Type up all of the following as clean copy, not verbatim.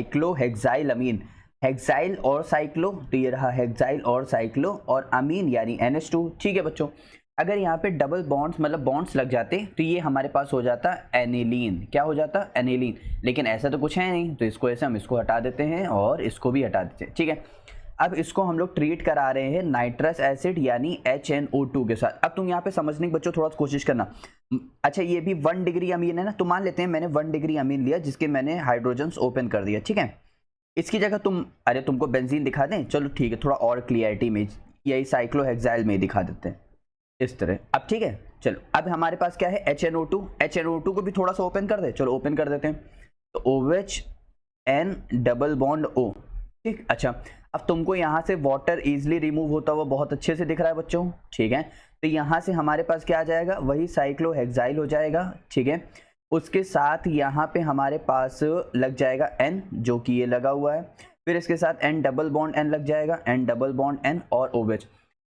Cyclohexyl अमीन, hexyl और cyclo, तो ये रहा हेक्साइल और साइक्लो, और अमीन यानी NH2। ठीक है बच्चों, अगर यहाँ पे डबल बॉन्ड्स मतलब बॉन्ड्स लग जाते तो ये हमारे पास हो जाता एनिलीन। क्या हो जाता? एनिलीन। लेकिन ऐसा तो कुछ है नहीं, तो इसको ऐसे हम इसको हटा देते हैं और इसको भी हटा देते हैं। ठीक है, अब इसको हम लोग ट्रीट करा रहे हैं नाइट्रस एसिड यानी HNO2 के साथ। अब तुम यहाँ पे समझने की बच्चों थोड़ा सा कोशिश करना। अच्छा, ये भी 1 डिग्री अमीन है ना, तो मान लेते हैं मैंने 1 डिग्री अमीन लिया जिसके मैंने हाइड्रोजन्स ओपन कर दिया। ठीक है, इसकी जगह तुमको बेंजीन दिखा दें? चलो ठीक है, थोड़ा और क्लियरिटी में यही साइक्लोहेक्साइल में दिखा देते हैं इस तरह। अब ठीक है, चलो अब हमारे पास क्या है? HNO2। HNO2 को भी थोड़ा सा ओपन कर दे, चलो ओपन कर देते हैं। तो OH N double bond O। ठीक, अच्छा अब तुमको यहाँ से वाटर इजीली रिमूव होता हुआ बहुत अच्छे से दिख रहा है बच्चों। ठीक है, तो यहाँ से हमारे पास क्या आ जाएगा? वही साइक्लोहेक्साइल हो जाएगा। ठीक है, उसके साथ यहाँ पे हमारे पास लग जाएगा N, जो कि ये लगा हुआ है। फिर इसके साथ N डबल बॉन्ड N लग जाएगा, N डबल बॉन्ड N और OH।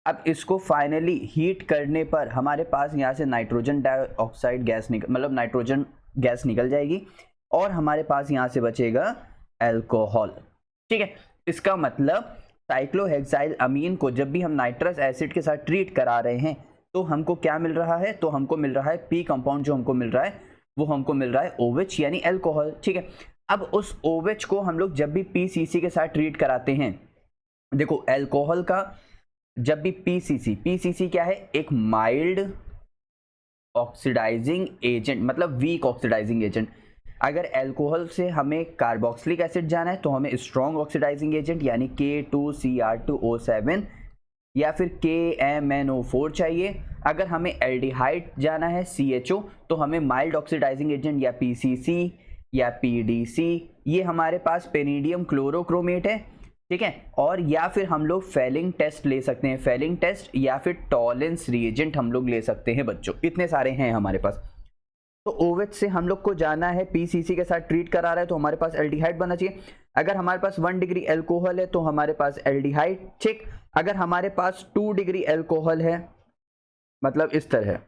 अब इसको फाइनली हीट करने पर हमारे पास यहाँ से नाइट्रोजन डाइऑक्साइड गैस मतलब नाइट्रोजन गैस निकल जाएगी और हमारे पास यहाँ से बचेगा अल्कोहल। ठीक है, इसका मतलब साइक्लोहेक्साइल अमीन को जब भी हम नाइट्रस एसिड के साथ ट्रीट करा रहे हैं तो हमको क्या मिल रहा है? तो हमको मिल रहा है पी कंपाउंड, जो हमको मिल रहा है वो हमको मिल रहा है OH यानी अल्कोहल। ठीक है, अब उस OH को हम लोग जब भी PCC के साथ ट्रीट कराते हैं, देखो अल्कोहल का जब भी PCC क्या है? एक माइल्ड ऑक्सीडाइजिंग एजेंट, मतलब वीक ऑक्सीडाइजिंग एजेंट। अगर अल्कोहल से हमें कार्बोक्सिलिक एसिड जाना है तो हमें स्ट्रॉन्ग ऑक्सीडाइजिंग एजेंट यानी K2Cr2O7 या फिर KMnO4 चाहिए। अगर हमें एल्डिहाइड जाना है CHO तो हमें माइल्ड ऑक्सीडाइजिंग एजेंट या PCC या PDC, ये हमारे पास पेनिडियम क्लोरोक्रोमेट है। ठीक है, और या फिर हम लोग फेलिंग टेस्ट ले सकते हैं, फेलिंग टेस्ट या फिर टॉलेंस रिएजेंट हम लोग ले सकते हैं बच्चों। इतने सारे हैं हमारे पास। तो OH से हम लोग को जाना है, PCC के साथ ट्रीट करा रहा है तो हमारे पास एल्डिहाइड बनना चाहिए। अगर हमारे पास 1 डिग्री अल्कोहल है तो हमारे पास एल्डिहाइड। ठीक, अगर हमारे पास 2 डिग्री अल्कोहल है, मतलब इस तरह,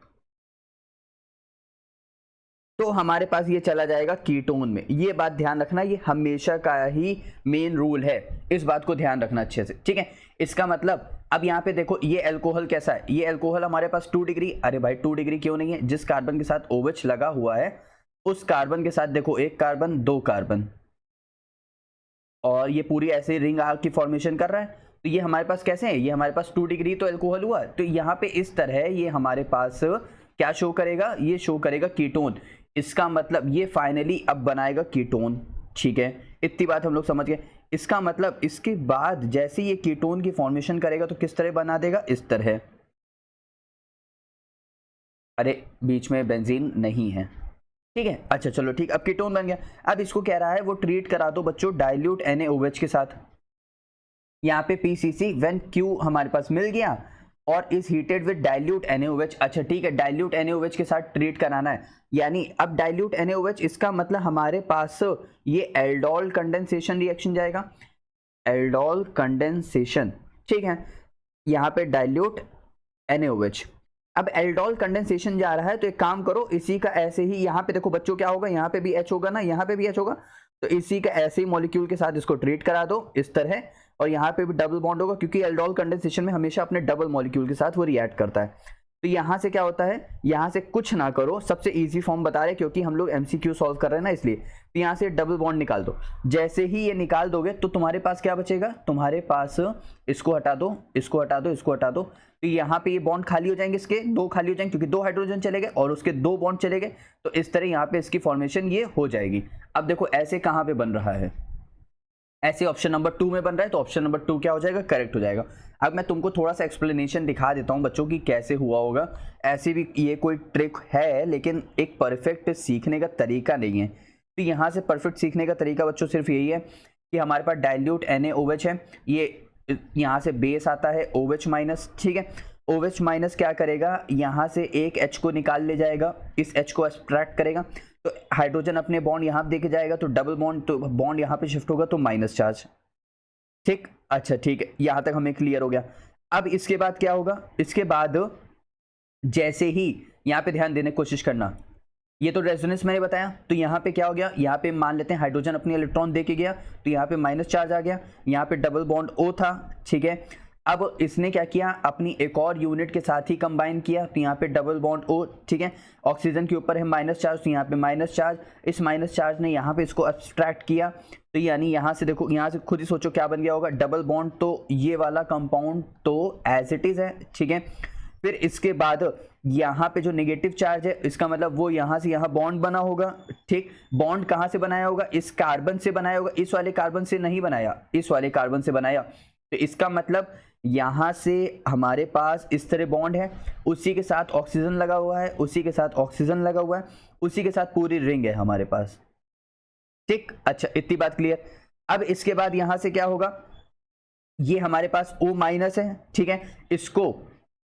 तो हमारे पास ये चला जाएगा कीटोन में। ये बात ध्यान रखना, ये हमेशा का ही मेन रूल है, इस बात को ध्यान रखना अच्छे से। ठीक है, इसका मतलब अब यहाँ पे देखो ये अल्कोहल कैसा है? ये अल्कोहल हमारे पास 2 डिग्री। अरे भाई 2 डिग्री क्यों नहीं है? जिस कार्बन के साथ OH लगा हुआ है उस कार्बन के साथ देखो 1 कार्बन 2 कार्बन, और ये पूरी ऐसे रिंग आर्क की फॉर्मेशन कर रहा है। तो ये हमारे पास कैसे है? ये हमारे पास 2 डिग्री तो अल्कोहल हुआ, तो यहाँ पे इस तरह ये हमारे पास क्या शो करेगा? ये शो करेगा कीटोन। इसका मतलब ये फाइनली अब बनाएगा कीटोन। ठीक है, इतनी बात हम लोग समझ गए। इसका मतलब इसके बाद जैसे ये कीटोन की फॉर्मेशन करेगा तो किस तरह बना देगा? इस तरह। अरे बीच में बेंजीन नहीं है। ठीक है, अच्छा चलो ठीक, अब कीटोन बन गया। अब इसको कह रहा है वो ट्रीट करा दो बच्चों डाइल्यूट NaOH के साथ। यहाँ पे PCC व्हेन Q हमारे पास मिल गया और is heated with dilute NaOH। अच्छा ठीक है, डाइल्यूट NaOH के साथ ट्रीट कराना है, यानी अब डाइल्यूट NaOH, इसका मतलब हमारे पास ये एल्डोल कंडेंसेशन रिएक्शन जाएगा, एल्डोल कंडेंसेशन। ठीक है, यहाँ पे डाइल्यूट NaOH। अब एल्डोल कंडेंसेशन जा रहा है तो एक काम करो, इसी का ऐसे ही यहाँ पे देखो बच्चों क्या होगा, यहाँ पे भी H होगा ना, यहाँ पे भी H होगा, तो इसी का ऐसे ही मॉलिक्यूल के साथ इसको ट्रीट करा दो इस तरह, और यहाँ पे भी डबल बॉन्ड होगा क्योंकि एल्डोल कंडेंसेशन में हमेशा अपने डबल मॉलिक्यूल के साथ वो रिएक्ट करता है। तो यहाँ से क्या होता है? यहाँ से कुछ ना करो, सबसे इजी फॉर्म बता रहे क्योंकि हम लोग MCQ सॉल्व कर रहे हैं ना, इसलिए। तो यहाँ से डबल बॉन्ड निकाल दो। जैसे ही ये निकाल दोगे तो तुम्हारे पास क्या बचेगा? तुम्हारे पास इसको हटा दो, इसको हटा दो, इसको हटा दो, तो यहाँ पे ये बॉन्ड खाली हो जाएंगे, इसके 2 खाली हो जाएंगे क्योंकि 2 हाइड्रोजन चले गए और उसके 2 बॉन्ड चले गए, तो इस तरह यहाँ पे इसकी फॉर्मेशन ये हो जाएगी। अब देखो ऐसे कहाँ पे बन रहा है? ऐसे ऑप्शन नंबर 2 में बन रहा है, तो ऑप्शन नंबर 2 क्या हो जाएगा? करेक्ट हो जाएगा। अब मैं तुमको थोड़ा सा एक्सप्लेनेशन दिखा देता हूँ बच्चों की कैसे हुआ होगा। ऐसे भी ये कोई ट्रिक है लेकिन एक परफेक्ट सीखने का तरीका नहीं है। तो यहाँ से परफेक्ट सीखने का तरीका बच्चों सिर्फ यही है कि हमारे पास डाइल्यूट NaOH है, ये यहाँ से बेस आता है OH माइनस। ठीक है, OH माइनस क्या करेगा? यहाँ से एक H को निकाल ले जाएगा, इस H को एक्सट्रैक्ट करेगा, तो हाइड्रोजन अपने बॉन्ड यहाँ पे देके जाएगा, तो डबल बॉन्ड, तो बॉन्ड यहाँ पे शिफ्ट होगा तो माइनस चार्ज। ठीक, अच्छा ठीक है, यहाँ तक हमें क्लियर हो गया। अब इसके बाद क्या होगा? इसके बाद जैसे ही यहाँ पे ध्यान देने की कोशिश करना, ये तो रेजोनेंस मैंने बताया। तो यहाँ पे क्या हो गया, यहाँ पे मान लेते हैं हाइड्रोजन अपनी इलेक्ट्रॉन दे के गया, तो यहाँ पे माइनस चार्ज आ गया, यहाँ पे डबल बॉन्ड O था, ठीक है। अब इसने क्या किया, अपनी एक और यूनिट के साथ ही कंबाइन किया, तो यहाँ पे डबल बॉन्ड O, ठीक है। ऑक्सीजन के ऊपर है माइनस चार्ज, तो यहाँ पे माइनस चार्ज, इस माइनस चार्ज ने यहाँ पे इसको अब्स्ट्रैक्ट किया, तो यानी यहाँ से देखो, यहाँ से खुद ही सोचो क्या बन गया होगा, डबल बॉन्ड, तो ये वाला कंपाउंड तो एज इट इज है, ठीक है। फिर इसके बाद यहाँ पे जो नेगेटिव चार्ज है, इसका मतलब वो यहाँ से यहाँ बॉन्ड बना होगा, ठीक। बॉन्ड कहाँ से बनाया होगा, इस कार्बन से बनाया होगा, इस वाले कार्बन से नहीं बनाया, इस वाले कार्बन से बनाया। तो इसका मतलब यहाँ से हमारे पास इस तरह बॉन्ड है, उसी के साथ ऑक्सीजन लगा हुआ है, उसी के साथ ऑक्सीजन लगा हुआ है, उसी के साथ पूरी रिंग है हमारे पास, ठीक। अच्छा, इतनी बात क्लियर। अब इसके बाद यहाँ से क्या होगा, ये हमारे पास O माइनस है, ठीक है। इसको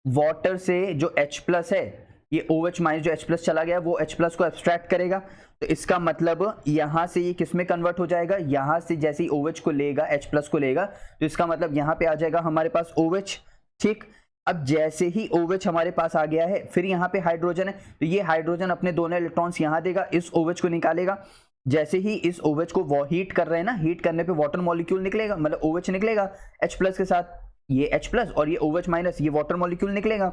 वाटर से जो H प्लस है, ये OH माइनस जो H प्लस चला गया, वो H प्लस को एब्स्ट्रैक्ट करेगा, तो इसका मतलब यहाँ से ये किस में कन्वर्ट हो जाएगा, यहाँ से जैसे ही OH को लेगा, H प्लस को लेगा, तो इसका मतलब यहाँ पे आ जाएगा हमारे पास OH, ठीक। अब जैसे ही OH हमारे पास आ गया है, फिर यहाँ पे हाइड्रोजन है, तो ये हाइड्रोजन अपने दोनों इलेक्ट्रॉन्स यहाँ देगा, इस OH को निकालेगा। जैसे ही इस OH को वो हीट कर रहे हैं ना, हीट करने पे वाटर मॉलिक्यूल निकलेगा, मतलब OH निकलेगा H प्लस के साथ, ये H प्लस और ये OH माइनस, ये वाटर मॉलिक्यूल निकलेगा।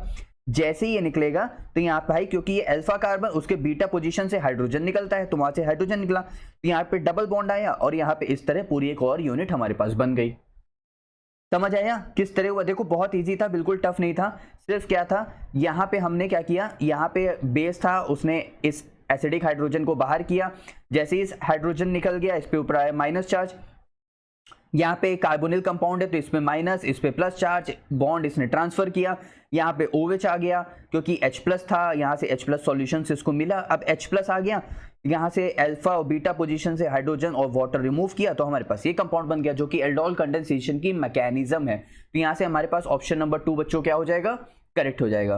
जैसे ही ये निकलेगा, तो यहाँ पे भाई क्योंकि ये अल्फा कार्बन, उसके बीटा पोजीशन से हाइड्रोजन निकलता है, तो वहां से हाइड्रोजन निकला, तो यहाँ पे डबल बॉन्ड आया, और यहाँ पे इस तरह पूरी एक और यूनिट हमारे पास बन गई। समझ आया किस तरह हुआ? देखो बहुत इजी था, बिल्कुल टफ नहीं था। सिर्फ क्या था, यहाँ पे हमने क्या किया, यहाँ पे बेस था, उसने इस एसिडिक हाइड्रोजन को बाहर किया, जैसे इस हाइड्रोजन निकल गया, इस पे ऊपर आया माइनस चार्ज। यहाँ पे कार्बोनिल कंपाउंड है, तो इसमें माइनस, इस पे प्लस चार्ज, बॉन्ड इसने ट्रांसफर किया, यहाँ पे OH आ गया, क्योंकि H प्लस था, यहाँ से H प्लस सॉल्यूशन से इसको मिला, अब H प्लस आ गया, यहाँ से अल्फा और बीटा पोजीशन से हाइड्रोजन और वाटर रिमूव किया, तो हमारे पास ये कंपाउंड बन गया, जो कि एल्डोल कंडेंसेशन की मैकेनिज्म है। तो यहाँ से हमारे पास ऑप्शन नंबर 2 बच्चों क्या हो जाएगा, करेक्ट हो जाएगा।